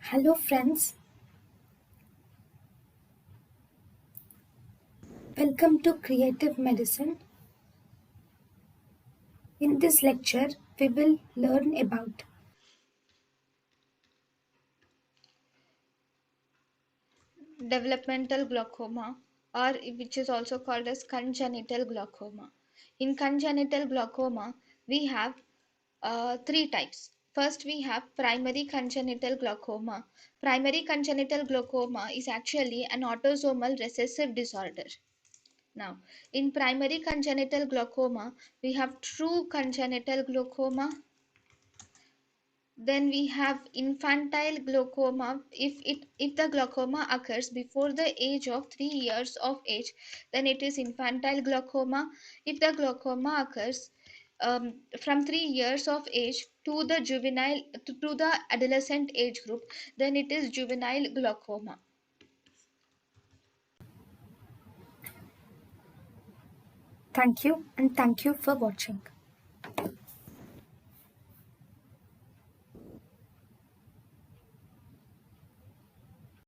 Hello friends, welcome to Creative Medicine. In this lecture, we will learn about developmental glaucoma, or which is also called as congenital glaucoma. In congenital glaucoma, we have three types. First, we have primary congenital glaucoma. Primary congenital glaucoma is actually an autosomal recessive disorder. Now, in primary congenital glaucoma, we have true congenital glaucoma. Then we have infantile glaucoma. If the glaucoma occurs before the age of 3 years of age, then it is infantile glaucoma. If the glaucoma occurs from 3 years of age to the to the adolescent age group, then it is juvenile glaucoma. thank you and thank you for watching.